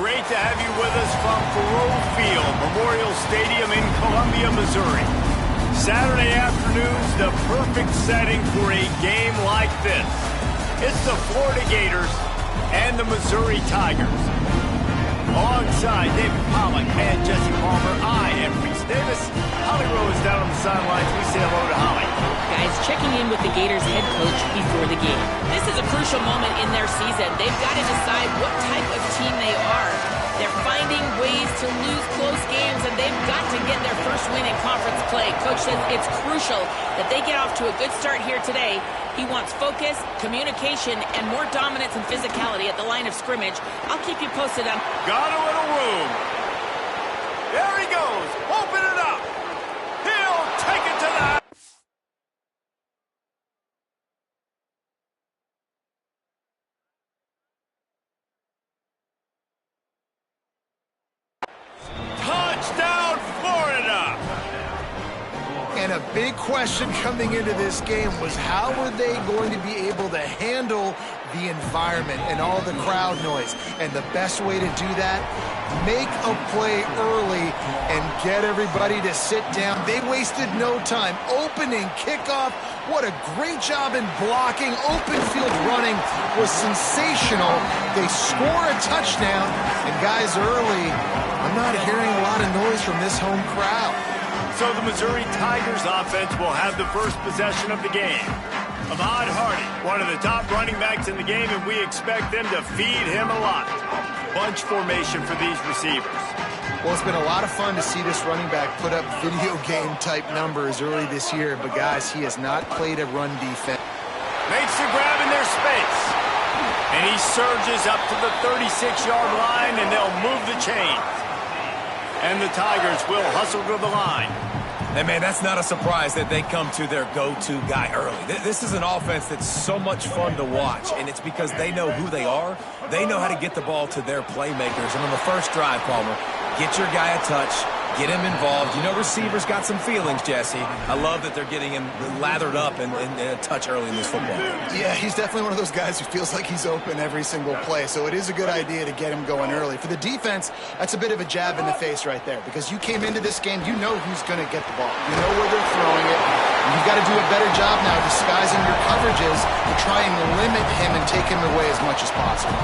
great to have you with us from Faroe Field, Memorial Stadium in Columbia, Missouri. Saturday afternoon's the perfect setting for a game like this. It's the Florida Gators and the Missouri Tigers. Alongside David Pollack and Jesse Palmer, I am Reese Davis. Holly Rose down on the sidelines. We say hello to Holly. Guys, checking in with the Gators head coach before the game. This is a crucial moment in their season. They've got to decide what type of team they are. They're finding ways to lose close games, and they've got to get their first win in conference play. Coach says it's crucial that they get off to a good start here today. He wants focus, communication, and more dominance and physicality at the line of scrimmage. I'll keep you posted on... Got a little room. There he goes. Open it up. He'll take it to the... Touchdown, Florida! And a big question coming into this game was how were they going to be able to handle the environment and all the crowd noise? And the best way to do that, make a play early and get everybody to sit down. They wasted no time. Opening kickoff, what a great job in blocking. Open field running was sensational. They score a touchdown, and guys, early, I'm not hearing a lot of noise from this home crowd. So the Missouri Tigers offense will have the first possession of the game. Ahmad Hardy, one of the top running backs in the game, and we expect them to feed him a lot. Bunch formation for these receivers. Well, it's been a lot of fun to see this running back put up video game type numbers early this year, but guys, he has not played a run defense. Makes the grab in their space. And he surges up to the 36-yard line, and they'll move the chains. And the Tigers will hustle to the line. And, man, that's not a surprise that they come to their go-to guy early. This is an offense that's so much fun to watch, and it's because they know who they are. They know how to get the ball to their playmakers. And on the first drive, Palmer, get your guy a touch, get him involved. You know receivers got some feelings, Jesse. I love that they're getting him lathered up and a touch early in this football game. Yeah, he's definitely one of those guys who feels like he's open every single play, so it is a good idea to get him going early. For the defense, that's a bit of a jab in the face right there, because you came into this game, you know who's going to get the ball. You know where they're throwing it. You've got to do a better job now disguising your coverages to try and limit him and take him away as much as possible.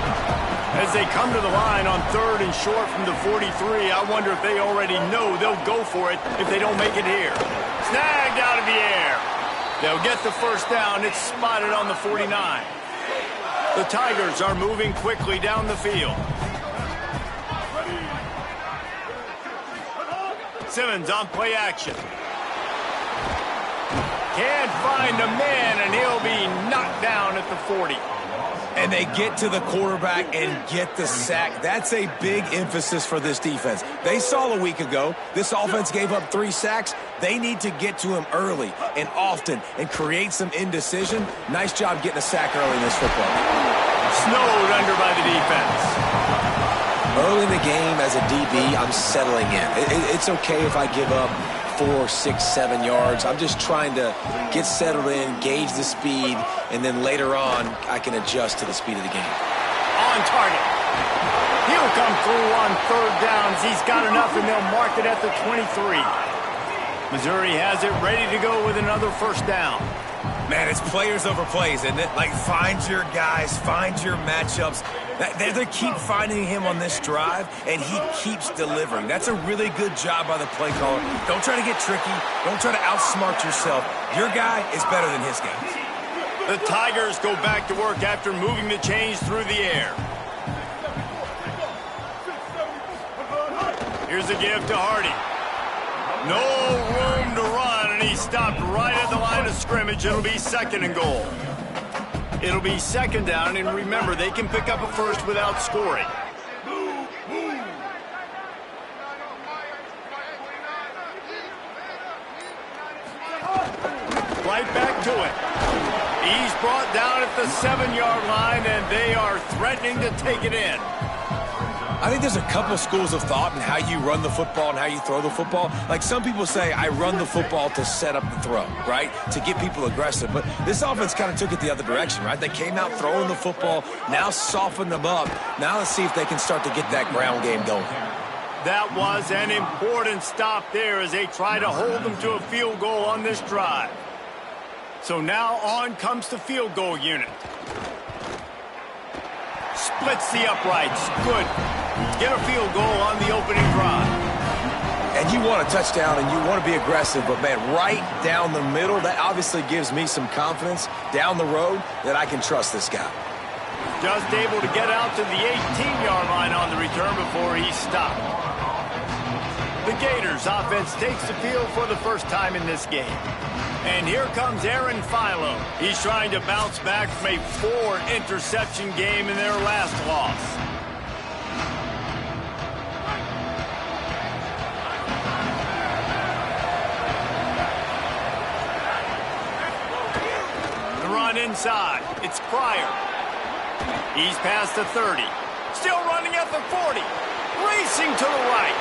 As they come to the line on 3rd and short from the 43, I wonder if they already know they'll go for it if they don't make it here. Snagged out of the air. They'll get the first down. It's spotted on the 49. The Tigers are moving quickly down the field. Simmons on play action. Can't find a man, and he'll be knocked down at the 40. And they get to the quarterback and get the sack. That's a big emphasis for this defense. They saw a week ago, this offense gave up 3 sacks. They need to get to him early and often and create some indecision. Nice job getting a sack early in this football game. Snowed under by the defense. Early in the game as a DB, I'm settling in. It's okay if I give up 4, 6, 7 yards. I'm just trying to get settled in, gauge the speed, and then later on, I can adjust to the speed of the game. On target. He'll come through on 3rd downs. He's got enough, and they'll mark it at the 23. Missouri has it ready to go with another first down. Man, it's players over plays, isn't it? Like, find your guys, find your matchups. They keep finding him on this drive, and he keeps delivering. That's a really good job by the play caller. Don't try to get tricky. Don't try to outsmart yourself. Your guy is better than his guy. The Tigers go back to work after moving the chains through the air. Here's a give to Hardy. No room to run, and he stopped right at the line of scrimmage. It'll be 2nd and goal. It'll be 2nd down, and remember, they can pick up a first without scoring. Right back to it. He's brought down at the 7-yard line, and they are threatening to take it in. I think there's a couple schools of thought in how you run the football and how you throw the football. Like some people say, I run the football to set up the throw, right? To get people aggressive. But this offense kind of took it the other direction, right? They came out throwing the football, now softened them up. Now let's see if they can start to get that ground game going. That was an important stop there as they try to hold them to a field goal on this drive. So now on comes the field goal unit. Splits the uprights. Good. Get a field goal on the opening drive. And you want a touchdown and you want to be aggressive, but, man, right down the middle, that obviously gives me some confidence down the road that I can trust this guy. Just able to get out to the 18-yard line on the return before he stopped. The Gators offense takes the field for the first time in this game. And here comes Aaron Philo. He's trying to bounce back from a 4-interception game in their last loss. The run inside. It's Pryor. He's past the 30. Still running at the 40. Racing to the right.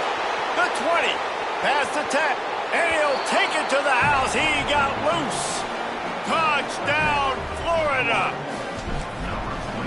The 20. Past the 10. And he'll take it to the house. He got loose. Touchdown, Florida.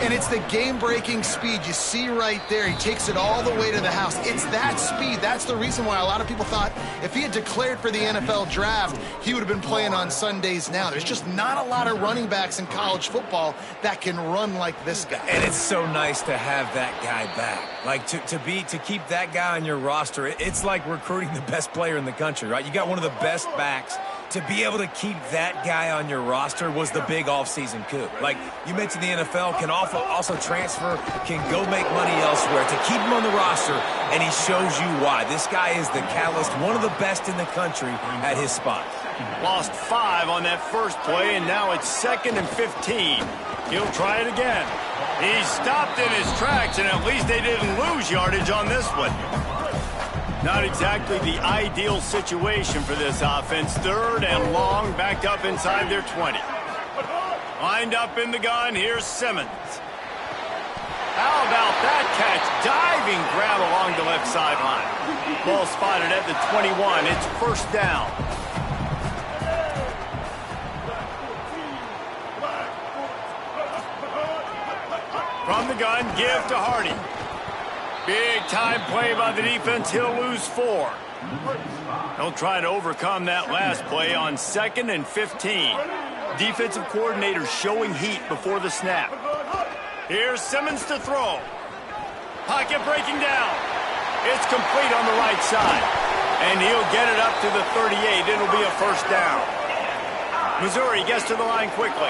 And it's the game-breaking speed you see right there. He takes it all the way to the house. It's that speed. That's the reason why a lot of people thought if he had declared for the NFL draft, he would have been playing on Sundays now. There's just not a lot of running backs in college football that can run like this guy. And it's so nice to have that guy back. Like, to keep that guy on your roster, it's like recruiting the best player in the country, right? You got one of the best backs. To be able to keep that guy on your roster was the big offseason coup. Like, you mentioned the NFL can also transfer, can go make money elsewhere. To keep him on the roster, and he shows you why. This guy is the catalyst, one of the best in the country at his spot. Lost 5 on that first play, and now it's 2nd and 15. He'll try it again. He stopped in his tracks, and at least they didn't lose yardage on this one. Not exactly the ideal situation for this offense. 3rd and long, backed up inside their 20. Lined up in the gun, here's Simmons. How about that catch? Diving grab along the left sideline. Ball spotted at the 21. It's 1st down. From the gun, give to Hardy. Big time play by the defense. He'll lose 4. He'll try to overcome that last play on 2nd and 15. Defensive coordinator showing heat before the snap. Here's Simmons to throw. Pocket breaking down. It's complete on the right side. And he'll get it up to the 38. It'll be a 1st down. Missouri gets to the line quickly.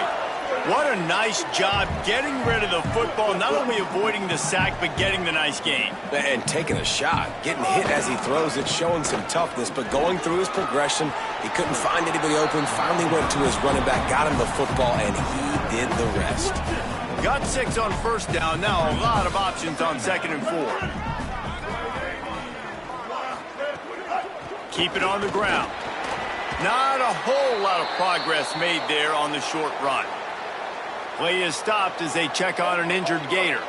What a nice job getting rid of the football, not only avoiding the sack, but getting the nice gain. And taking a shot, getting hit as he throws it, showing some toughness, but going through his progression, he couldn't find anybody open, finally went to his running back, got him the football, and he did the rest. Got 6 on 1st down, now a lot of options on 2nd and 4. Keep it on the ground. Not a whole lot of progress made there on the short run. Play is stopped as they check on an injured Gator.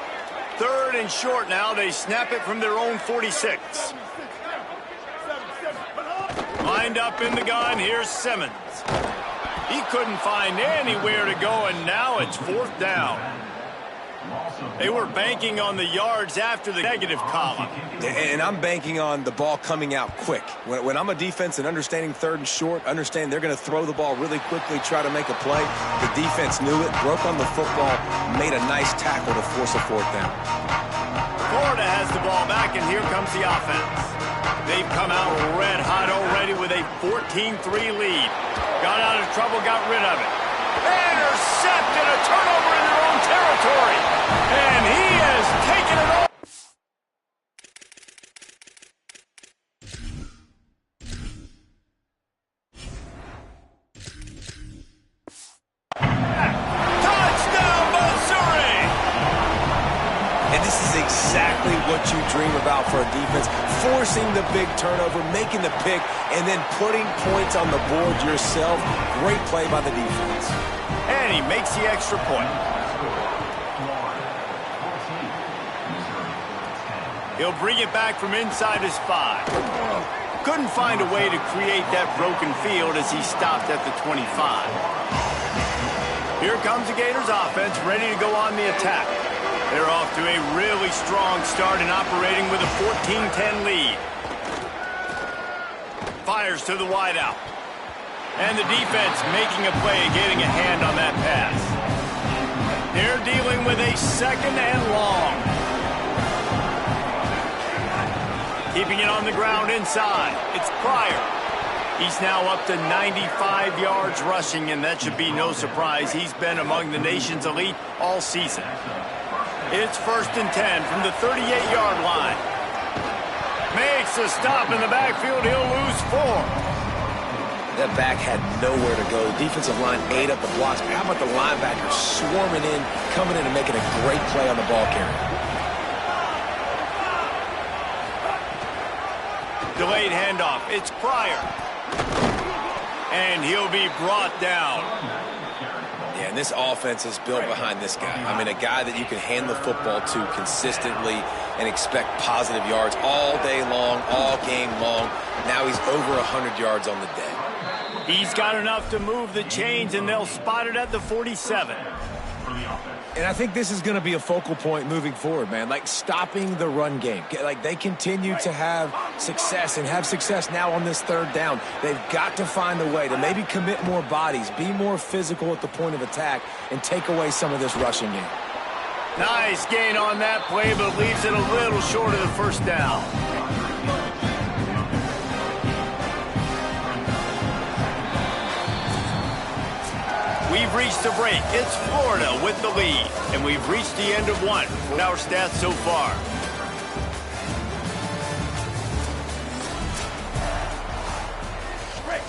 3rd and short now. They snap it from their own 46. Lined up in the gun. Here's Simmons. He couldn't find anywhere to go, and now it's 4th down. They were banking on the yards after the negative column. And I'm banking on the ball coming out quick. When I'm a defense and understanding 3rd and short, understand they're going to throw the ball really quickly, try to make a play. The defense knew it, broke on the football, made a nice tackle to force a 4th down. Florida has the ball back, and here comes the offense. They've come out red hot already with a 14-3 lead. Got out of trouble, got rid of it. Intercepted, a turnover in their own territory. And he has taken it all. Touchdown, Missouri! And this is exactly what you dream about for a defense. Forcing the big turnover, making the pick, and then putting points on the board yourself. Great play by the defense. And he makes the extra point. He'll bring it back from inside his 5. Couldn't find a way to create that broken field as he stopped at the 25. Here comes the Gators offense, ready to go on the attack. They're off to a really strong start and operating with a 14-10 lead. Fires to the wideout. And the defense making a play, getting a hand on that pass. They're dealing with a 2nd and long. Keeping it on the ground inside. It's Pryor. He's now up to 95 yards rushing, and that should be no surprise. He's been among the nation's elite all season. It's 1st and 10 from the 38-yard line. Makes a stop in the backfield. He'll lose 4. That back had nowhere to go. Defensive line ate up the blocks. How about the linebackers swarming in, coming in and making a great play on the ball carrier? Delayed handoff. It's Pryor. And he'll be brought down. Yeah, and this offense is built behind this guy. I mean, a guy that you can hand the football to consistently and expect positive yards all day long, all game long. Now he's over 100 yards on the day. He's got enough to move the chains, and they'll spot it at the 47. And I think this is going to be a focal point moving forward, man. Like, stopping the run game. Like, they continue to have success and have success now on this 3rd down. They've got to find a way to maybe commit more bodies, be more physical at the point of attack, and take away some of this rushing game. Nice gain on that play, but leaves it a little short of the 1st down. We've reached the break. It's Florida with the lead. And we've reached the end of 1 for our stats so far.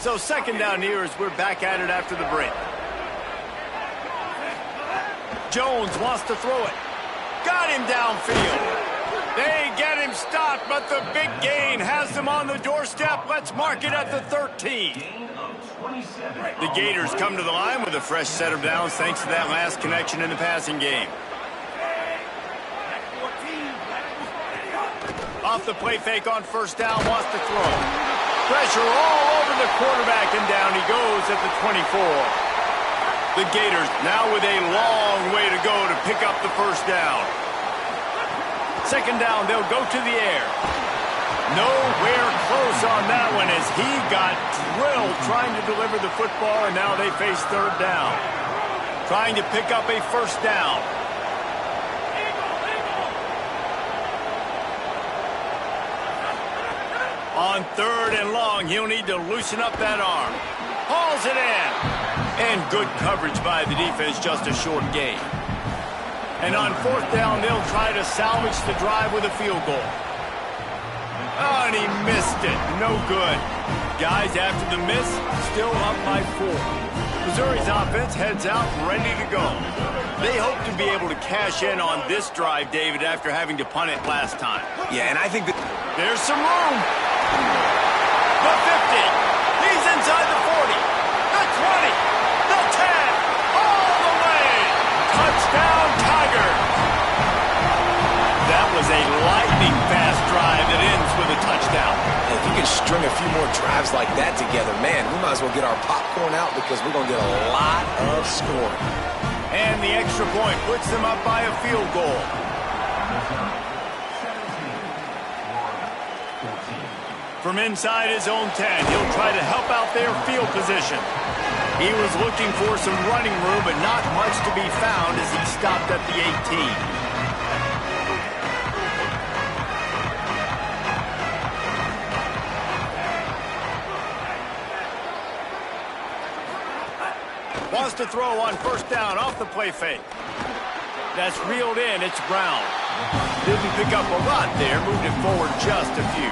So 2nd down here as we're back at it after the break. Jones wants to throw it. Got him downfield. They get him stopped, but the big gain has them on the doorstep. Let's mark it at the 13. The Gators come to the line with a fresh set of downs thanks to that last connection in the passing game. Off the play fake on 1st down, wants to throw. Pressure all over the quarterback, and down he goes at the 24. The Gators now with a long way to go to pick up the 1st down. 2nd down, they'll go to the air. Nowhere close on that one as he got drilled trying to deliver the football, and now they face 3rd down. Trying to pick up a 1st down. On 3rd and long, he'll need to loosen up that arm. Hauls it in. And good coverage by the defense, just a short gain. And on 4th down, they'll try to salvage the drive with a field goal. Oh, and he missed it. No good. Guys, after the miss, still up by 4. Missouri's offense heads out ready to go. They hope to be able to cash in on this drive, David, after having to punt it last time. Yeah, and I think that there's some room. The 50. He's inside the 40. The 20. The 10. All the way. Touchdown, Tigers. That was a lightning-fast drive that ends with a touchdown. if you can string a few more drives like that together, man, we might as well get our popcorn out because we're going to get a lot of scoring. And the extra point puts them up by a field goal. From inside his own 10, he'll try to help out their field position. He was looking for some running room, but not much to be found as he stopped at the 18. Wants to throw on first down off the play fake. That's reeled in. It's Brown. Didn't pick up a lot there. Moved it forward just a few.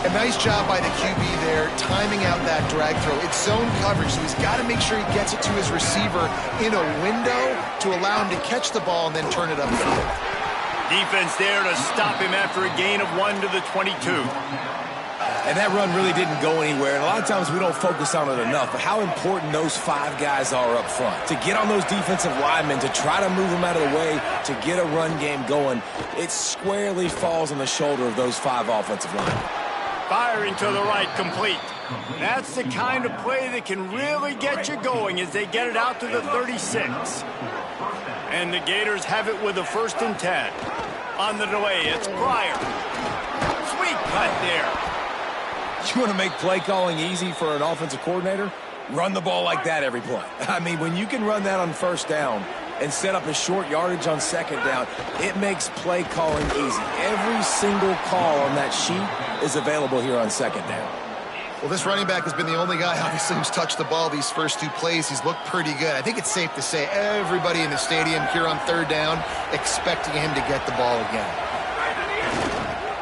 A nice job by the QB there, timing out that drag throw. It's zone coverage, so he's got to make sure he gets it to his receiver in a window to allow him to catch the ball and then turn it upfield. Defense there to stop him after a gain of 1 to the 22. And that run really didn't go anywhere. And a lot of times we don't focus on it enough. But how important those 5 guys are up front. To get on those defensive linemen, to try to move them out of the way, to get a run game going, it squarely falls on the shoulder of those 5 offensive linemen. Firing to the right, complete. That's the kind of play that can really get you going as they get it out to the 36. And the Gators have it with a 1st and 10. On the delay, it's Pryor. Sweet cut there. You want to make play calling easy for an offensive coordinator? Run the ball like that every play. I mean, when you can run that on 1st down and set up a short yardage on 2nd down, it makes play calling easy. Every single call on that sheet is available here on 2nd down. Well, this running back has been the only guy, obviously, who's touched the ball these first 2 plays. He's looked pretty good. I think it's safe to say everybody in the stadium here on 3rd down expecting him to get the ball again.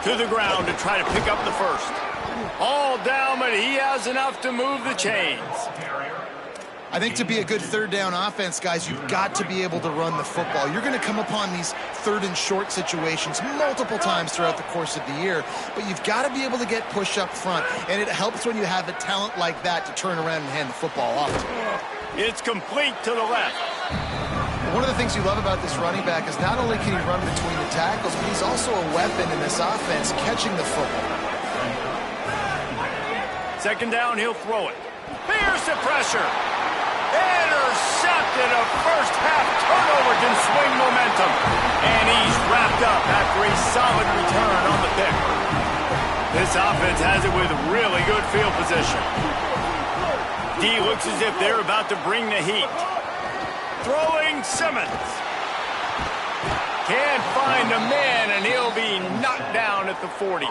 To the ground to try to pick up the 1st. All down, but he has enough to move the chains. I think to be a good 3rd down offense, guys, you've got to be able to run the football. You're going to come upon these 3rd and short situations multiple times throughout the course of the year, but you've got to be able to get push up front, and it helps when you have a talent like that to turn around and hand the football off to. It's complete to the left. One of the things you love about this running back is not only can he run between the tackles, but he's also a weapon in this offense catching the football. 2nd down, he'll throw it. Here's the pressure. Intercepted. A first half turnover can swing momentum. And he's wrapped up after a solid return on the pick. This offense has it with really good field position. D looks as if they're about to bring the heat. Throwing Simmons. Can't find a man, and he'll be knocked down at the 40.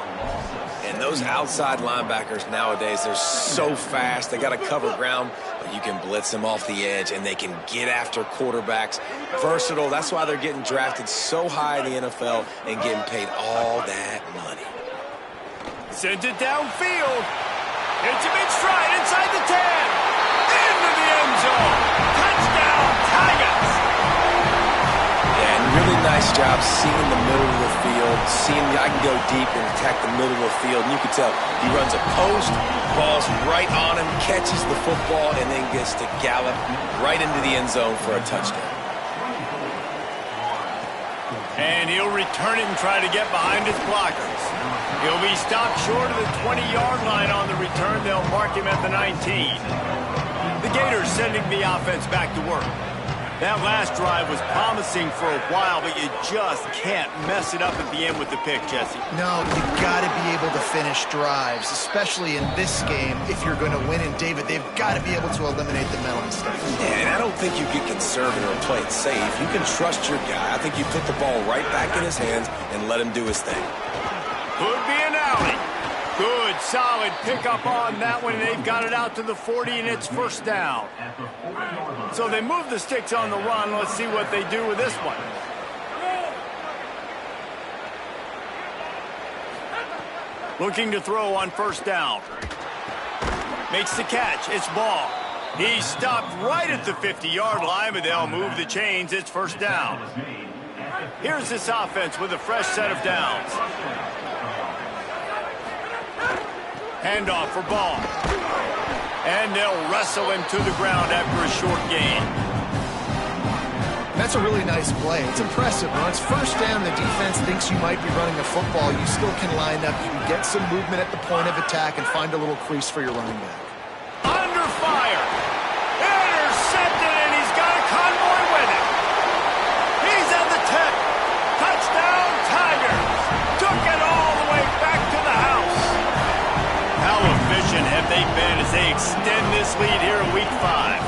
And those outside linebackers nowadays, they're so fast. They got to cover ground, but you can blitz them off the edge, and they can get after quarterbacks. Versatile. That's why they're getting drafted so high in the NFL and getting paid all that money. Sends it downfield. It's a big stride inside the 10. Into the end zone. Touchdown, Tigers. Yeah, and really nice job seeing the middle of the field, seeing I can go deep and attack the middle of the field. And you can tell he runs a post, ball's right on him, catches the football, and then gets to gallop right into the end zone for a touchdown. And he'll return it and try to get behind his blockers. He'll be stopped short of the 20-yard line on the return. They'll mark him at the 19. The Gators sending the offense back to work. That last drive was promising for a while, but you just can't mess it up at the end with the pick, Jesse. No, you've got to be able to finish drives, especially in this game. If you're going to win, and David, they've got to be able to eliminate the mental mistakes. Yeah, and I don't think you get conservative or play it safe. You can trust your guy. I think you put the ball right back in his hands and let him do his thing. Could be an alley. Good, solid pickup on that one. They've got it out to the 40, and it's 1st down. So they move the sticks on the run. Let's see what they do with this one. Looking to throw on 1st down. Makes the catch. It's ball. He stopped right at the 50-yard line, but they'll move the chains. It's 1st down. Here's this offense with a fresh set of downs. Handoff for Ball. And they'll wrestle him to the ground after a short gain. That's a really nice play. It's impressive. When it's 1st down, the defense thinks you might be running a football. You still can line up. You can get some movement at the point of attack and find a little crease for your running back. Under fire. Intercepted, and he's got a convoy with him. He's at the 10. Touchdown, Tigers. Took it all the way back to the house. How efficient have they been as they extend this lead here in Week 5?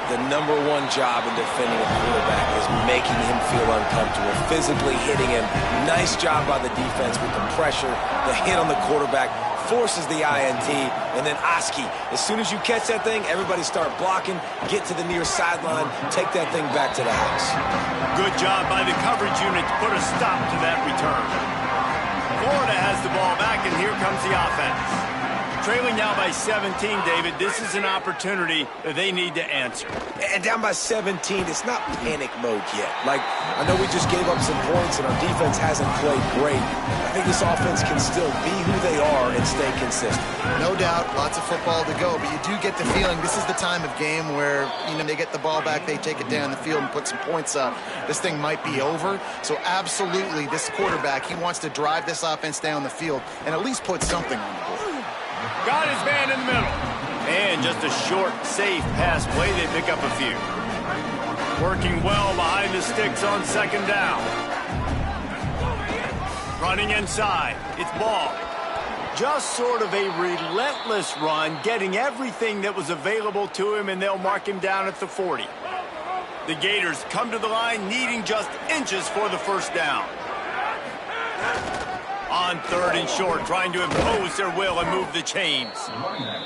The number one job in defending a quarterback is making him feel uncomfortable, physically hitting him. Nice job by the defense with the pressure. The hit on the quarterback forces the INT, and then Oski. As soon as you catch that thing, everybody start blocking, get to the near sideline, take that thing back to the house. Good job by the coverage unit to put a stop to that return. Florida has the ball back, and here comes the offense. Trailing now by 17, David. This is an opportunity that they need to answer. And down by 17, it's not panic mode yet. Like, I know we just gave up some points and our defense hasn't played great. I think this offense can still be who they are and stay consistent. No doubt, lots of football to go, but you do get the feeling this is the time of game where, they get the ball back, they take it down the field and put some points up. This thing might be over. So absolutely, this quarterback, he wants to drive this offense down the field and at least put something on the board. Got his man in the middle. And just a short, safe pass play. They pick up a few. Working well behind the sticks on second down. Running inside. It's ball. Just sort of a relentless run, getting everything that was available to him, and they'll mark him down at the 40. The Gators come to the line needing just inches for the first down. On third and short, trying to impose their will and move the chains.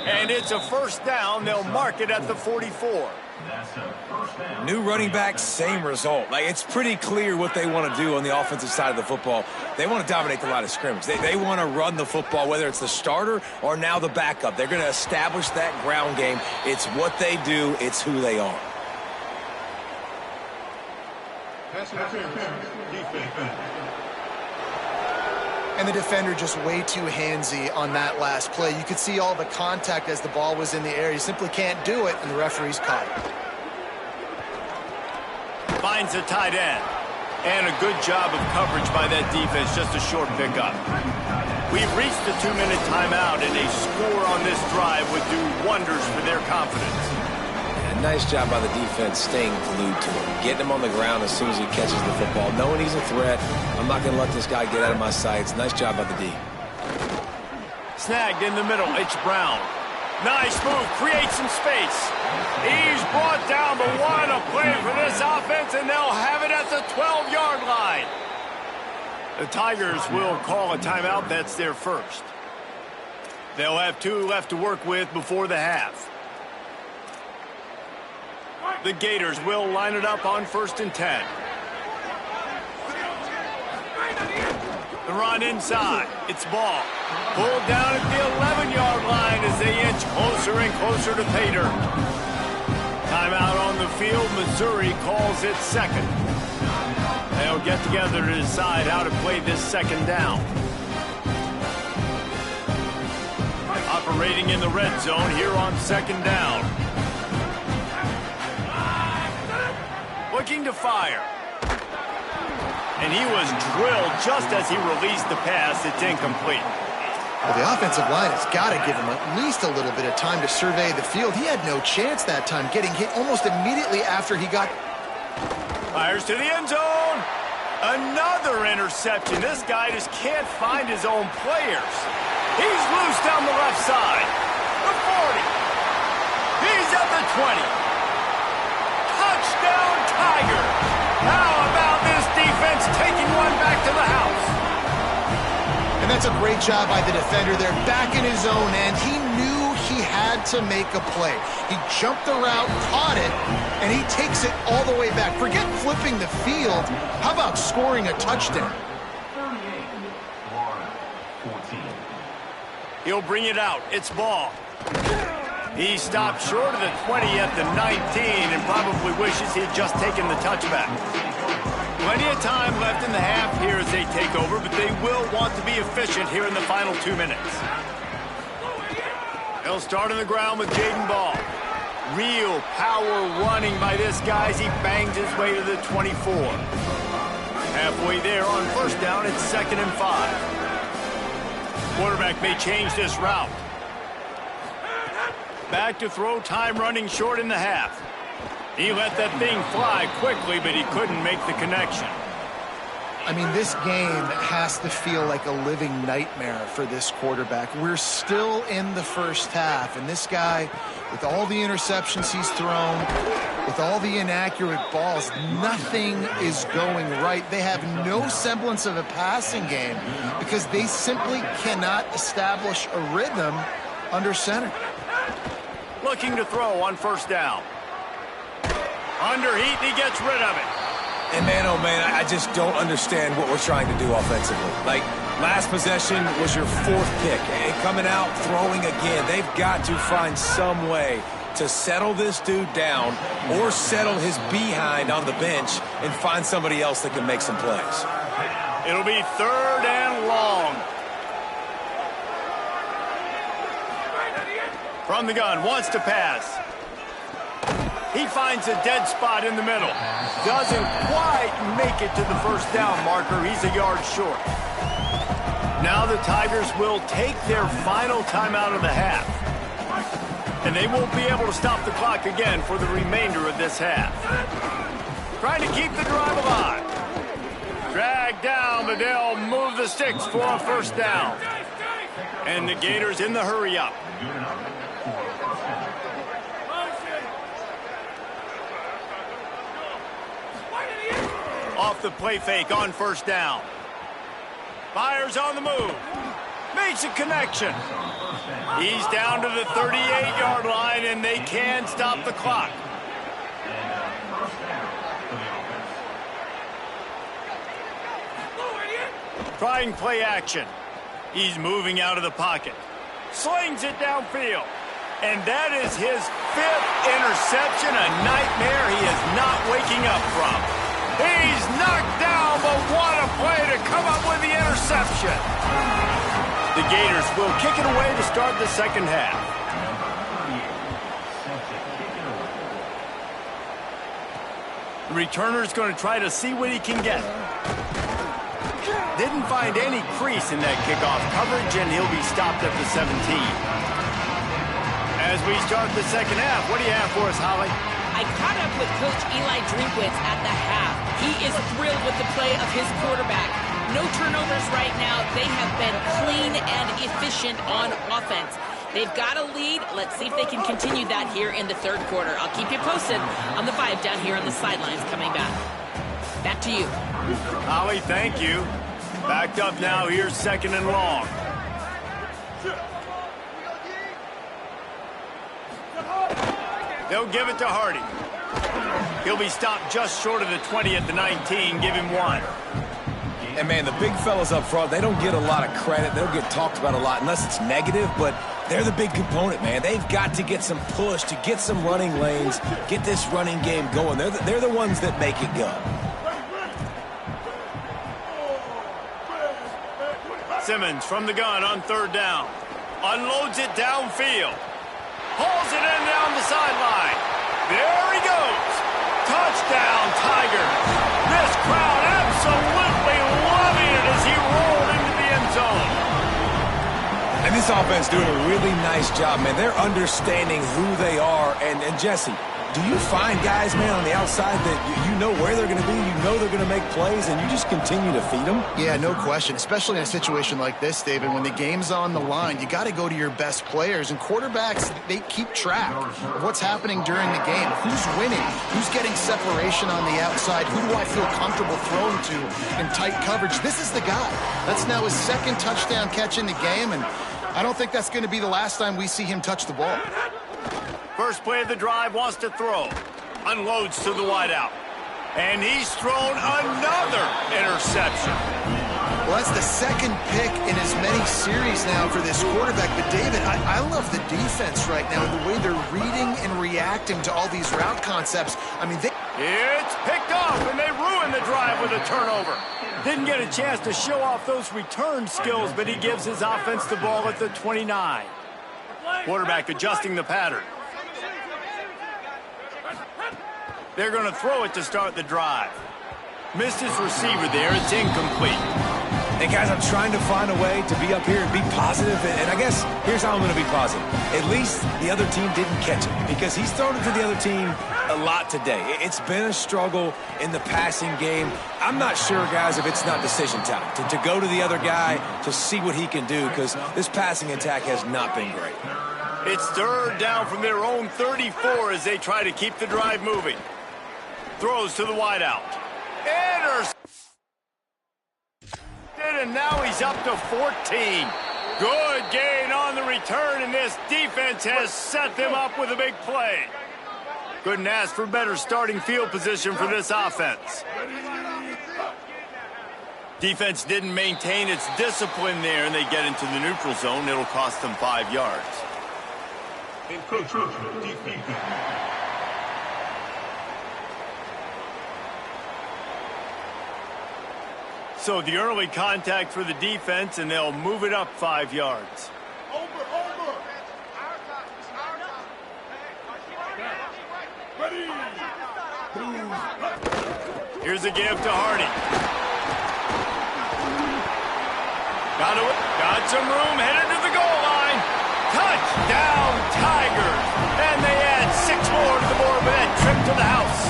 And it's a first down. They'll mark it at the 44. New running back, same result. Like, it's pretty clear what they want to do on the offensive side of the football. They want to dominate the line of scrimmage. They want to run the football, whether it's the starter or now the backup. They're going to establish that ground game. It's what they do. It's who they are. And the defender just way too handsy on that last play. You could see all the contact as the ball was in the air. You simply can't do it, and the referee's caught it. Finds a tight end. And a good job of coverage by that defense. Just a short pickup. We've reached the 2-minute timeout, and a score on this drive would do wonders for their confidence. Nice job by the defense staying glued to him, getting him on the ground as soon as he catches the football, knowing he's a threat. I'm not going to let this guy get out of my sights. Nice job by the D. Snagged in the middle. It's Brown. Nice move. Creates some space. He's brought down, but what a play for this offense, and they'll have it at the 12-yard line. The Tigers will call a timeout. That's their first. They'll have 2 left to work with before the half. The Gators will line it up on 1st and 10. The run inside. It's ball. Pulled down at the 11-yard line as they inch closer and closer to Pater. Timeout on the field. Missouri calls it second. They'll get together to decide how to play this second down. Operating in the red zone here on second down. Looking to fire. And he was drilled just as he released the pass. It's incomplete. Well, the offensive line has got to give him at least a little bit of time to survey the field. He had no chance that time, getting hit almost immediately after he got... Fires to the end zone. Another interception. This guy just can't find his own players. He's loose down the left side. The 40. He's at the 20. Touchdown, Tiger! How about this defense taking one back to the house? And that's a great job by the defender there, back in his own end. He knew he had to make a play. He jumped the route, caught it, and he takes it all the way back. Forget flipping the field. How about scoring a touchdown? He'll bring it out. It's ball. He stopped short of the 20 at the 19 and probably wishes he had just taken the touchback. Plenty of time left in the half here as they take over, but they will want to be efficient here in the final 2 minutes. They'll start on the ground with Jaden Ball. Real power running by this guy as he bangs his way to the 24. Halfway there on first down, it's 2nd and 5. Quarterback may change this route. Back to throw, time running short in the half. He let that thing fly quickly, but he couldn't make the connection. I mean, this game has to feel like a living nightmare for this quarterback. We're still in the first half, and this guy, with all the interceptions he's thrown, with all the inaccurate balls, nothing is going right. They have no semblance of a passing game because they simply cannot establish a rhythm under center. Looking to throw on first down. Under heat, he gets rid of it. And man, oh man, I just don't understand what we're trying to do offensively. Like, Last possession was your 4th pick. And coming out, throwing again. They've got to find some way to settle this dude down or settle his behind on the bench and find somebody else that can make some plays. It'll be 3rd and long. From the gun, wants to pass. He finds a dead spot in the middle. Doesn't quite make it to the first down marker. He's a yard short. Now the Tigers will take their final timeout of the half. And they won't be able to stop the clock again for the remainder of this half. Trying to keep the drive alive. Dragged down, but they'll move the sticks for a first down. And the Gators in the hurry up. Off the play fake on first down. Fires on the move. Makes a connection. He's down to the 38-yard line, and they can stop the clock. Trying play action. He's moving out of the pocket. Slings it downfield. And that is his 5th interception, a nightmare he is not waking up from. He's knocked down, but what a play to come up with the interception. The Gators will kick it away to start the second half. The returner's going to try to see what he can get. Didn't find any crease in that kickoff coverage, and he'll be stopped at the 17. As we start the second half, what do you have for us, Holly? I caught up with Coach Eli Drinkwitz at the half. He is thrilled with the play of his quarterback. No turnovers right now. They have been clean and efficient on offense. They've got a lead. Let's see if they can continue that here in the 3rd quarter. I'll keep you posted on the Vibe down here on the sidelines coming back. Back to you. Holly, thank you. Backed up now. Here's 2nd and long. They'll give it to Hardy. He'll be stopped just short of the 20 at the 19. Give him 1. And, man, the big fellas up front, they don't get a lot of credit. They don't get talked about a lot unless it's negative, but they're the big component, man. They've got to get some push, to get some running lanes, get this running game going. They're the ones that make it go. Simmons from the gun on 3rd down. Unloads it downfield. Hauls it in down the sideline. There he goes. Touchdown, Tigers. This crowd absolutely loving it as he rolled into the end zone. And this offense doing a really nice job, man. They're understanding who they are. And Jesse, do you find guys, man, on the outside that you know where they're going to be, you know they're going to make plays, and you just continue to feed them? Yeah, no question, especially in a situation like this, David. When the game's on the line, you got to go to your best players. And quarterbacks, they keep track of what's happening during the game. Who's winning? Who's getting separation on the outside? Who do I feel comfortable throwing to in tight coverage? This is the guy. That's now his 2nd touchdown catch in the game, and I don't think that's going to be the last time we see him touch the ball. First play of the drive, wants to throw. Unloads to the wideout. And he's thrown another interception. Well, that's the 2nd pick in as many series now for this quarterback. But, David, I love the defense right now, the way they're reading and reacting to all these route concepts. I mean, It's picked off, and they ruin the drive with a turnover. Didn't get a chance to show off those return skills, but he gives his offense the ball at the 29. Quarterback adjusting the pattern. They're going to throw it to start the drive. Missed his receiver there. It's incomplete. Hey, guys, I'm trying to find a way to be up here and be positive, and I guess here's how I'm going to be positive. At least the other team didn't catch it because he's thrown it to the other team a lot today. It's been a struggle in the passing game. I'm not sure, guys, if it's not decision time to go to the other guy to see what he can do because this passing attack has not been great. It's 3rd down from their own 34 as they try to keep the drive moving. Throws to the wideout. Intercepted, and now he's up to 14. Good gain on the return, and this defense has set them up with a big play. Couldn't ask for better starting field position for this offense. Defense didn't maintain its discipline there, and they get into the neutral zone. It'll cost them 5 yards. So the early contact for the defense, and they'll move it up 5 yards. Here's a give to Hardy. Got some room, headed to the goal line. Touchdown, Tigers. And they add 6 more to the board with that trip to the house.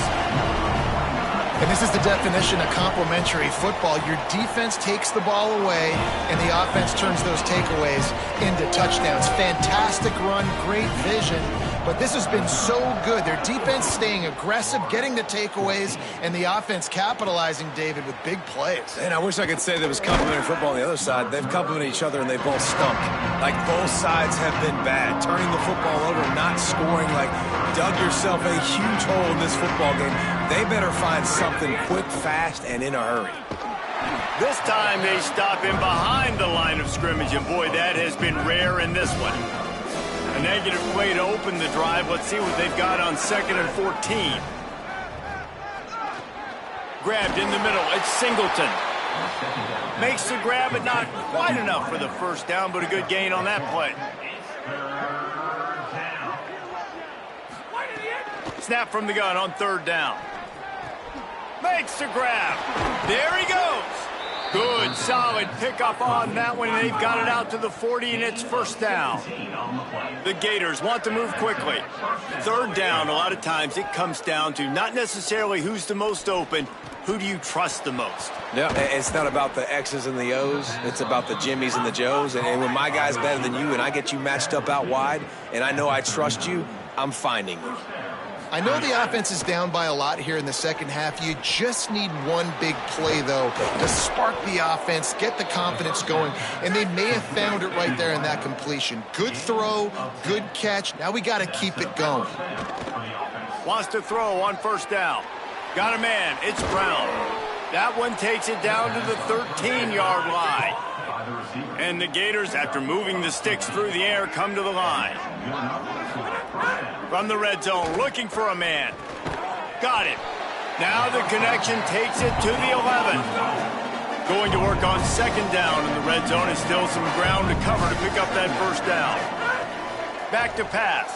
And this is the definition of complementary football. Your defense takes the ball away, and the offense turns those takeaways into touchdowns. Fantastic run, great vision. But this has been so good. Their defense staying aggressive, getting the takeaways, and the offense capitalizing, David, with big plays. And I wish I could say there was complementary football on the other side. They've complemented each other, and they both stunk. Like, both sides have been bad. Turning the football over, not scoring, like, dug yourself a huge hole in this football game. They better find something quick, fast, and in a hurry. This time they stop him behind the line of scrimmage, and boy, that has been rare in this one. A negative play to open the drive. Let's see what they've got on 2nd and 14. Grabbed in the middle. It's Singleton. Makes the grab, but not quite enough for the first down, but a good gain on that play. Snap from the gun on 3rd down. Makes the grab. There he goes. Good, solid pickup on that one, and they've got it out to the 40, and it's 1st down. The Gators want to move quickly. 3rd down, a lot of times it comes down to not necessarily who's the most open, who do you trust the most? Yeah, it's not about the X's and the O's. It's about the Jimmies and the Joes. And when my guy's better than you and I get you matched up out wide, and I know I trust you, I'm finding you. I know the offense is down by a lot here in the second half. You just need one big play, though, to spark the offense, get the confidence going, and they may have found it right there in that completion. Good throw, good catch. Now we got to keep it going. Wants to throw on 1st down. Got a man. It's Brown. That one takes it down to the 13-yard line. And the Gators, after moving the sticks through the air, come to the line. From the red zone, looking for a man. Got it. Now the connection takes it to the 11. Going to work on 2nd down in the red zone, and still some ground to cover to pick up that 1st down. Back to pass.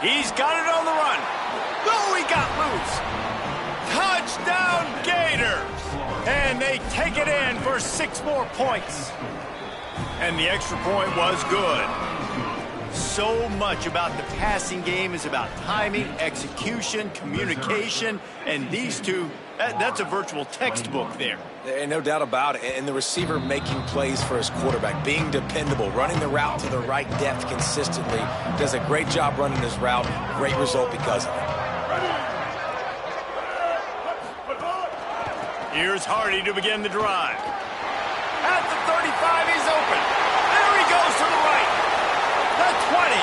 He's got it on the run. Oh, he got loose. Touchdown, Gators. And they take it in for 6 more points. And the extra point was good. So much about the passing game is about timing, execution, communication, and these two, that's a virtual textbook there. And no doubt about it. And the receiver making plays for his quarterback, being dependable, running the route to the right depth consistently. Does a great job running his route. Great result because of it. Here's Hardy to begin the drive. At the 35, he's open. There he goes to the right. The 20.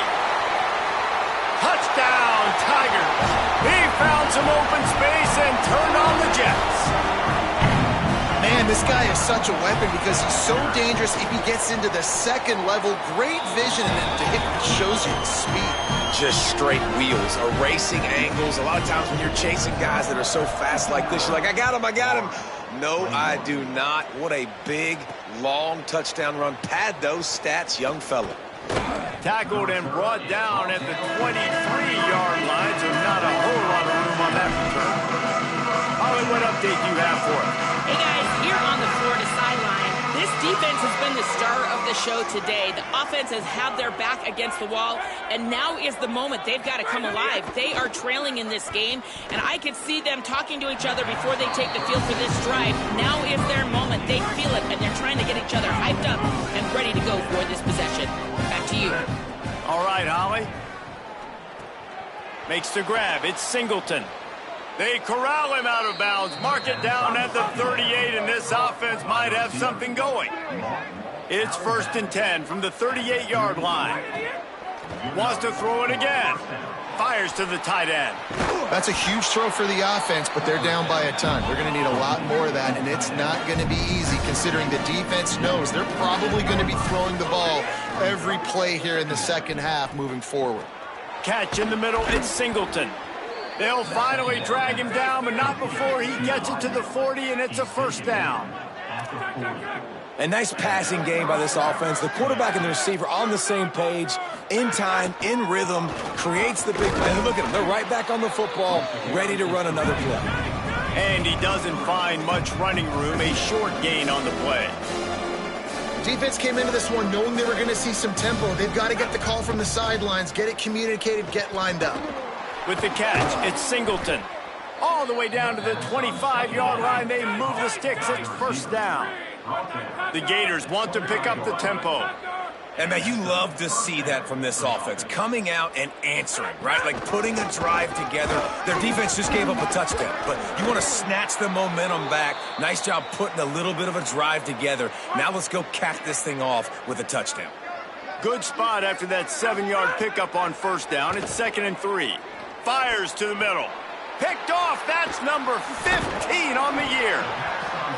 Touchdown, Tigers. He found some open space and turned on the Jets. Man, this guy is such a weapon because he's so dangerous if he gets into the 2nd level. Great vision, and it shows you the speed. Just straight wheels, erasing angles. A lot of times when you're chasing guys that are so fast like this, you're like, I got him. No, I do not. What a big, long touchdown run. Pad those stats, young fella. Tackled and brought down at the 23-yard line, so not a whole lot of room on that return. Holly, what update do you have for us? Hey guys, here on the Florida sideline, this defense has been the star of the show today. The offense has had their back against the wall, and now is the moment. They've got to come alive. They are trailing in this game, and I could see them talking to each other before they take the field for this drive. Now is their moment. They feel it, and they're trying to get each other hyped up and ready to go for this possession. Back to you. All right, Holly. Makes the grab. It's Singleton. They corral him out of bounds, mark it down at the 38, and this offense might have something going. It's 1st and 10 from the 38-yard line. Wants to throw it again. Fires to the tight end. That's a huge throw for the offense, but they're down by a ton. They're going to need a lot more of that, and it's not going to be easy considering the defense knows they're probably going to be throwing the ball every play here in the second half moving forward. Catch in the middle, it's Singleton. They'll finally drag him down, but not before he gets it to the 40, and it's a first down. A nice passing game by this offense. The quarterback and the receiver on the same page, in time, in rhythm, creates the big play. Look at them. They're right back on the football, ready to run another play. And he doesn't find much running room, a short gain on the play. Defense came into this one knowing they were going to see some tempo. They've got to get the call from the sidelines, get it communicated, get lined up. With the catch, it's Singleton. All the way down to the 25-yard line, they move the sticks, it's first down. The Gators want to pick up the tempo. And, man, you love to see that from this offense, coming out and answering, right? Like putting a drive together. Their defense just gave up a touchdown, but you want to snatch the momentum back. Nice job putting a little bit of a drive together. Now let's go cap this thing off with a touchdown. Good spot after that 7-yard pickup on first down. It's 2nd and 3. Fires to the middle. Picked off. That's number 15 on the year.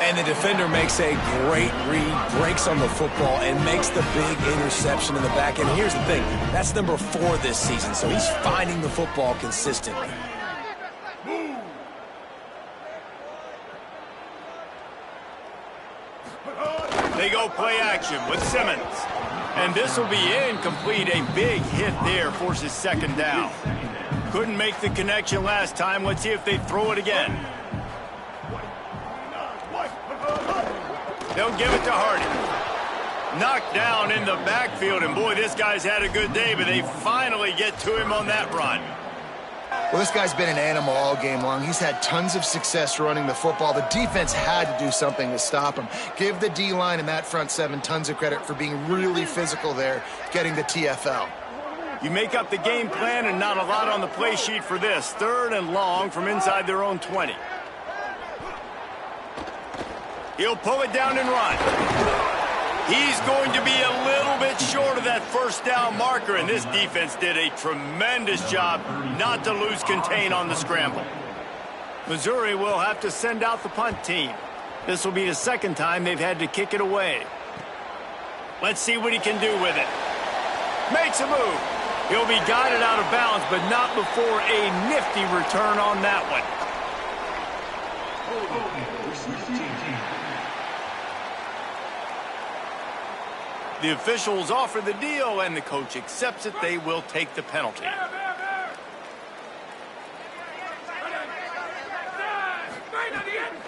And the defender makes a great read, breaks on the football, and makes the big interception in the back end. Here's the thing. That's number 4 this season, so he's finding the football consistently. They go play action with Simmons. And this will be incomplete. A big hit there forces 2nd down. Couldn't make the connection last time. Let's see if they throw it again. They'll give it to Hardy. Knocked down in the backfield, and boy, this guy's had a good day, but they finally get to him on that run. Well, this guy's been an animal all game long. He's had tons of success running the football. The defense had to do something to stop him. Give the D-line and that front 7 tons of credit for being really physical there, getting the TFL. You make up the game plan and not a lot on the play sheet for this. 3rd and long from inside their own 20. He'll pull it down and run. He's going to be a little bit short of that first down marker, and this defense did a tremendous job not to lose contain on the scramble. Missouri will have to send out the punt team. This will be the 2nd time they've had to kick it away. Let's see what he can do with it. Makes a move. He'll be guided out of bounds, but not before a nifty return on that one. The officials offer the deal, and the coach accepts it. They will take the penalty.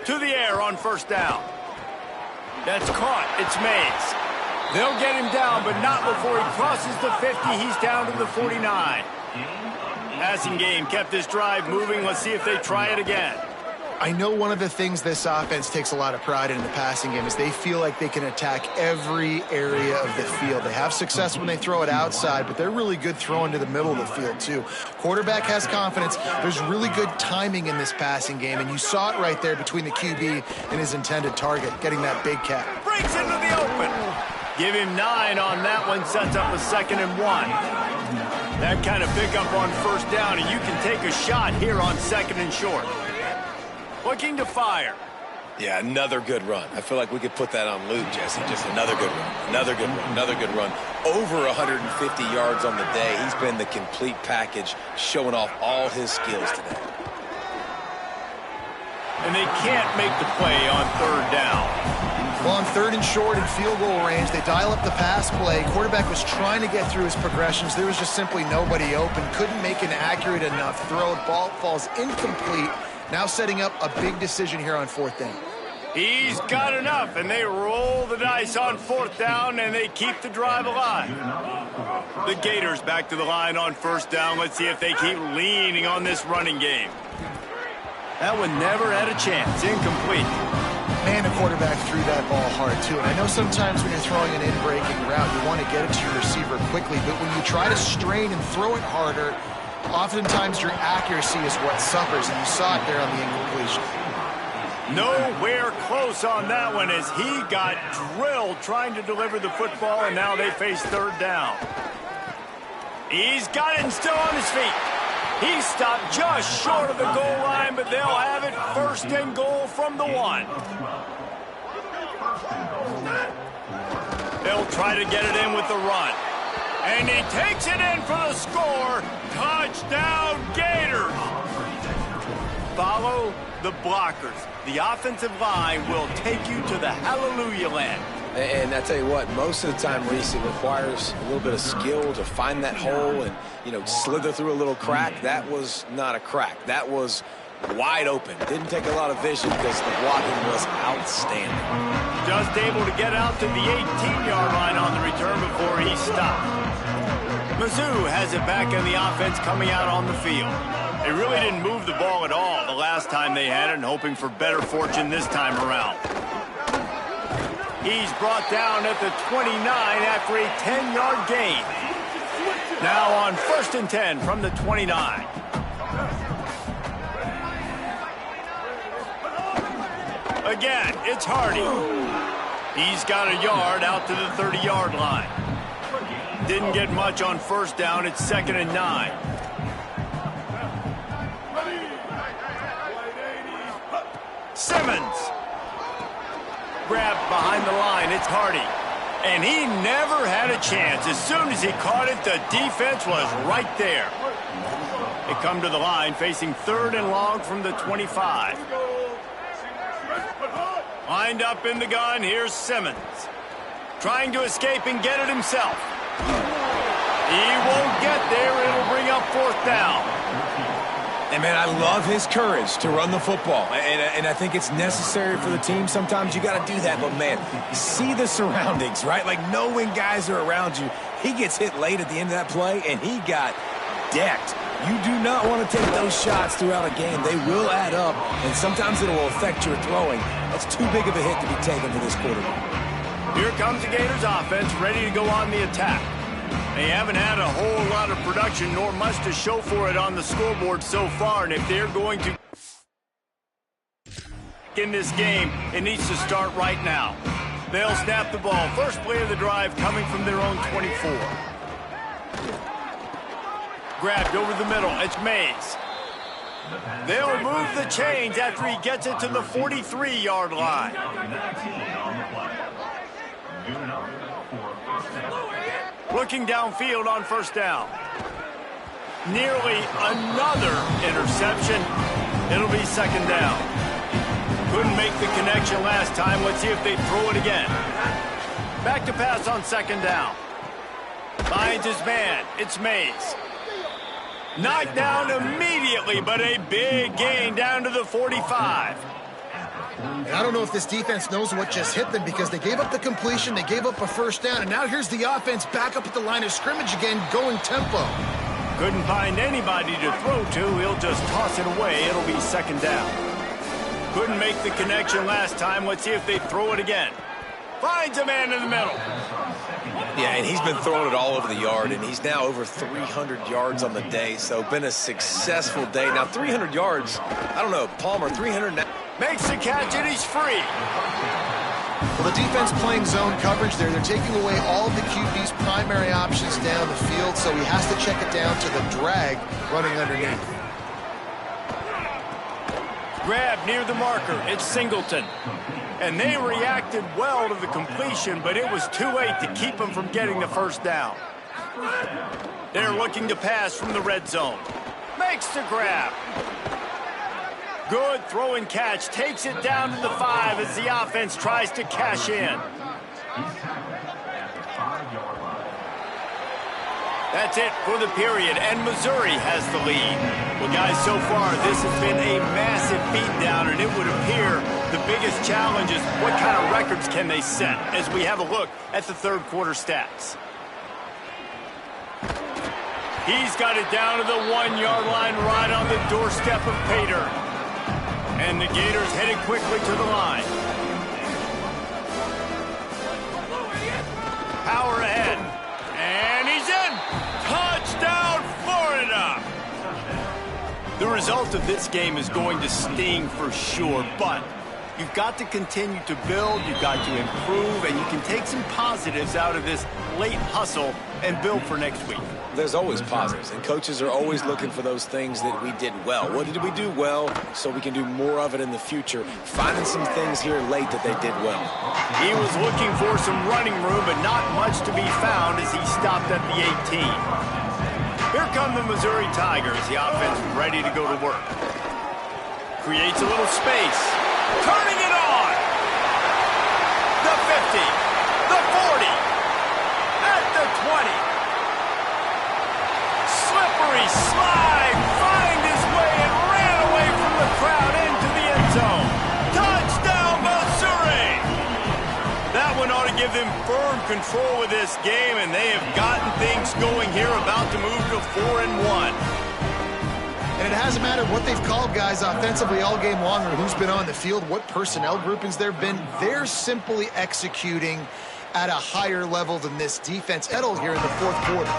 To the air on first down. That's caught. It's Mays. They'll get him down, but not before he crosses the 50. He's down to the 49. Passing game kept this drive moving. Let's see if they try it again. I know one of the things this offense takes a lot of pride in the passing game is they feel like they can attack every area of the field. They have success when they throw it outside, but they're really good throwing to the middle of the field too. Quarterback has confidence. There's really good timing in this passing game, and you saw it right there between the QB and his intended target, getting that big cap. Breaks into the open. Give him 9 on that one, sets up a 2nd and 1. That kind of pickup on first down, and you can take a shot here on 2nd and short. Looking to fire. Yeah, another good run. I feel like we could put that on loop, Jesse. Just another good run, another good run, another good run. Over 150 yards on the day. He's been the complete package, showing off all his skills today. And they can't make the play on 3rd down. Well, on 3rd and short and field goal range, they dial up the pass play. Quarterback was trying to get through his progressions. There was just simply nobody open. Couldn't make an accurate enough throw. Ball falls incomplete. Now setting up a big decision here on 4th down. He's got enough, and they roll the dice on 4th down, and they keep the drive alive. The Gators back to the line on 1st down. Let's see if they keep leaning on this running game. That one never had a chance. Incomplete. Man, the quarterback threw that ball hard, too. And I know sometimes when you're throwing an in-breaking route, you want to get it to your receiver quickly. But when you try to strain and throw it harder, oftentimes your accuracy is what suffers, and you saw it there on the incompletion. Nowhere close on that one as he got drilled trying to deliver the football, and now they face 3rd down. He's got it and still on his feet. He stopped just short of the goal line, but they'll have it 1st and goal from the 1. They'll try to get it in with the run. And he takes it in for the score. Touchdown, Gators. Follow the blockers. The offensive line will take you to the hallelujah land. And I tell you what, most of the time, Reese, it requires a little bit of skill to find that hole and, slither through a little crack. That was not a crack. That was wide open. Didn't take a lot of vision because the blocking was outstanding. Just able to get out to the 18-yard line on the return before he stopped. Mizzou has it back in the offense coming out on the field. They really didn't move the ball at all the last time they had it, and hoping for better fortune this time around. He's brought down at the 29 after a 10-yard gain. Now on 1st and 10 from the 29. Again, it's Hardy. He's got a yard out to the 30-yard line. Didn't get much on 1st down. It's 2nd and 9. Simmons. Grabbed behind the line. It's Hardy. And he never had a chance. As soon as he caught it, the defense was right there. They come to the line facing 3rd and long from the 25. Lined up in the gun. Here's Simmons. Trying to escape and get it himself. He won't get there. It'll bring up 4th down. And, man, I love his courage to run the football. And I think it's necessary for the team. Sometimes you got to do that. But, man, see the surroundings, right? Like, knowing guys are around you. He gets hit late at the end of that play, and he got decked. You do not want to take those shots throughout a game. They will add up, and sometimes it will affect your throwing. That's too big of a hit to be taken for this quarterback. Here comes the Gators offense, ready to go on the attack. They haven't had a whole lot of production, nor much to show for it on the scoreboard so far. And if they're going to in this game, it needs to start right now. They'll snap the ball. First play of the drive coming from their own 24. Grabbed over the middle. It's Mays. They'll move the chains after he gets it to the 43-yard line. Looking downfield on 1st down. Nearly another interception. It'll be 2nd down. Couldn't make the connection last time. Let's see if they throw it again. Back to pass on 2nd down. Finds his man. It's Mays. Knocked down immediately, but a big gain down to the 45. And I don't know if this defense knows what just hit them because they gave up the completion, they gave up a 1st down, and now here's the offense back up at the line of scrimmage again, going tempo. Couldn't find anybody to throw to. He'll just toss it away. It'll be 2nd down. Couldn't make the connection last time. Let's see if they throw it again. Finds a man in the middle. Yeah, and he's been throwing it all over the yard, and he's now over 300 yards on the day, so been a successful day. Now, 300 yards, I don't know, Palmer, 300... Makes the catch, and he's free. Well, the defense playing zone coverage there. They're taking away all of the QB's primary options down the field, so he has to check it down to the drag running underneath. Grab near the marker. It's Singleton. And they reacted well to the completion, but it was too late to keep them from getting the 1st down. They're looking to pass from the red zone. Makes the grab. Good throw and catch. Takes it down to the 5 as the offense tries to cash in. That's it for the period, and Missouri has the lead. Well, guys, so far, this has been a massive beatdown, and it would appear the biggest challenge is what kind of records can they set as we have a look at the 3rd quarter stats. He's got it down to the 1-yard line right on the doorstep of Pater. And the Gators headed quickly to the line. Power ahead. And he's in. Touchdown, Florida. The result of this game is going to sting for sure, but you've got to continue to build, you've got to improve, and you can take some positives out of this late hustle and build for next week? There's always positives, and coaches are always looking for those things that we did well. What did we do well so we can do more of it in the future? Finding some things here late that they did well. He was looking for some running room, but not much to be found as he stopped at the 18. Here come the Missouri Tigers. The offense ready to go to work. Creates a little space. Turning it on. The 50. The 40. At the 20. Slippery slide, find his way and ran away from the crowd into the end zone. Touchdown, Missouri! That one ought to give them firm control of this game, and they have gotten things going here, about to move to 4-1. And it hasn't mattered what they've called guys offensively all game long or who's been on the field, what personnel groupings there have been. They're simply executing at a higher level than this defense. Edel here in the fourth quarter.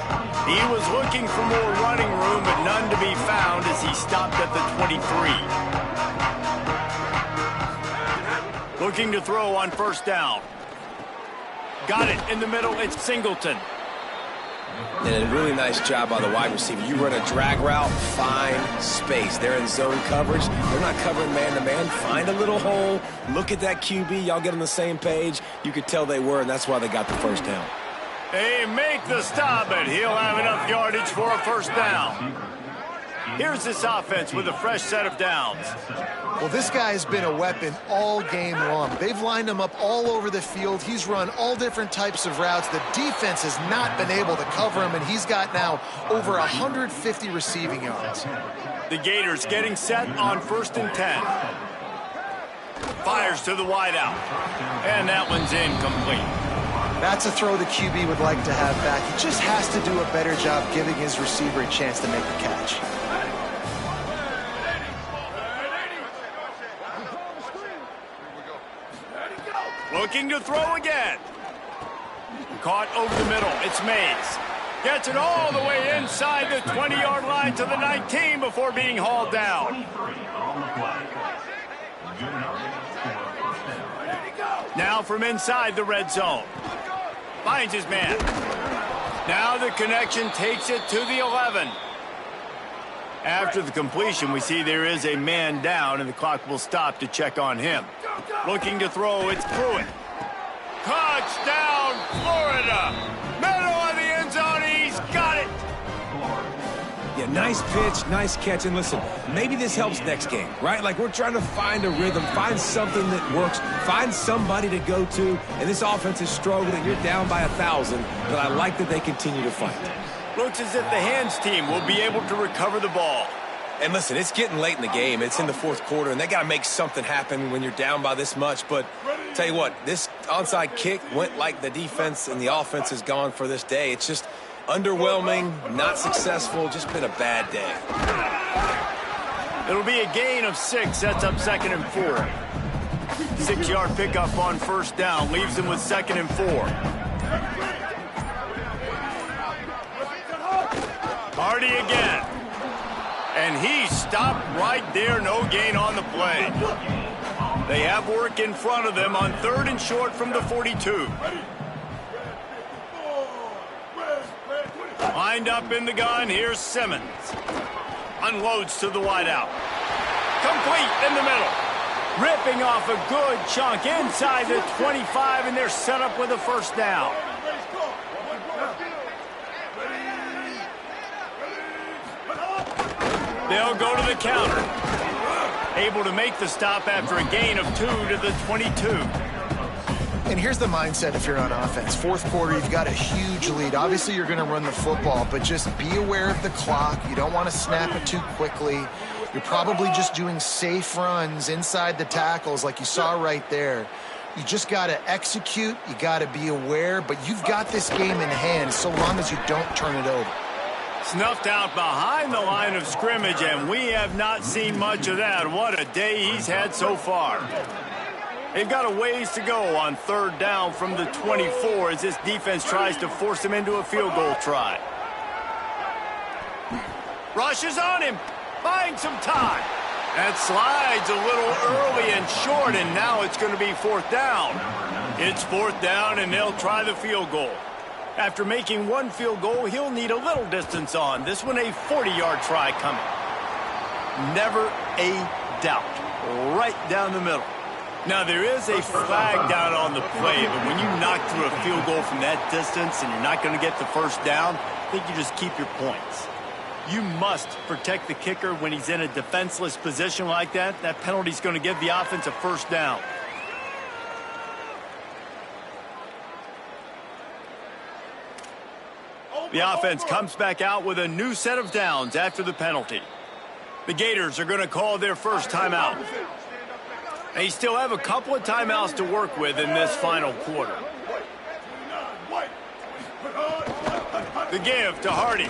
He was looking for more running room, but none to be found as he stopped at the 23. Looking to throw on first down. Got it in the middle. It's Singleton. And a really nice job by the wide receiver. You run a drag route, find space. They're in zone coverage. They're not covering man-to-man. Find a little hole. Look at that QB. Y'all get on the same page. You could tell they were, and that's why they got the first down. They make the stop, but he'll have enough yardage for a first down. Here's this offense with a fresh set of downs. Well, this guy has been a weapon all game long. They've lined him up all over the field. He's run all different types of routes. The defense has not been able to cover him, and he's got now over 150 receiving yards. The Gators getting set on 1st and 10. Fires to the wideout, and that one's incomplete. That's a throw the QB would like to have back. He just has to do a better job giving his receiver a chance to make the catch. Looking to throw again. Caught over the middle. It's Mays. Gets it all the way inside the 20-yard line to the 19 before being hauled down. Now from inside the red zone. Finds his man. Now the connection takes it to the 11. After the completion, we see there is a man down, and the clock will stop to check on him. Looking to throw, it's Pruitt. Touchdown, Florida! Middle of the end zone, he's got it! Yeah, nice pitch, nice catch. And listen, maybe this helps next game, right? Like, we're trying to find a rhythm, find something that works, find somebody to go to, and this offense is struggling. You're down by 1,000, but I like that they continue to fight. Looks as if the hands team will be able to recover the ball. And listen, it's getting late in the game. It's in the fourth quarter, and they got to make something happen when you're down by this much. But tell you what, this onside kick went like the defense and the offense is gone for this day. It's just underwhelming, not successful, just been a bad day. It'll be a gain of 6, sets up 2nd and 4. 6-yard pickup on first down, leaves them with 2nd and 4. Hardy again. And he stopped right there, no gain on the play. They have work in front of them on 3rd and short from the 42. Lined up in the gun, here's Simmons. Unloads to the wideout. Complete in the middle. Ripping off a good chunk inside the 25, and they're set up with a first down. They'll go to the counter. Able to make the stop after a gain of 2 to the 22. And here's the mindset if you're on offense. Fourth quarter, you've got a huge lead. Obviously, you're going to run the football, but just be aware of the clock. You don't want to snap it too quickly. You're probably just doing safe runs inside the tackles like you saw right there. You just got to execute. You got to be aware, but you've got this game in hand so long as you don't turn it over. Snuffed out behind the line of scrimmage, and we have not seen much of that. What a day he's had so far. They've got a ways to go on 3rd down from the 24 as this defense tries to force him into a field goal try. Rushes on him. Finds some time. That slides a little early and short, and now it's going to be 4th down. It's 4th down, and they'll try the field goal. After making one field goal, he'll need a little distance on. This one a 40-yard try coming. Never a doubt. Right down the middle. Now, there is a flag down on the play, but when you knock through a field goal from that distance and you're not going to get the first down, I think you just keep your points. You must protect the kicker when he's in a defenseless position like that. That penalty's going to give the offense a first down. The offense comes back out with a new set of downs after the penalty. The Gators are going to call their first timeout. They still have a couple of timeouts to work with in this final quarter. The give to Hardy.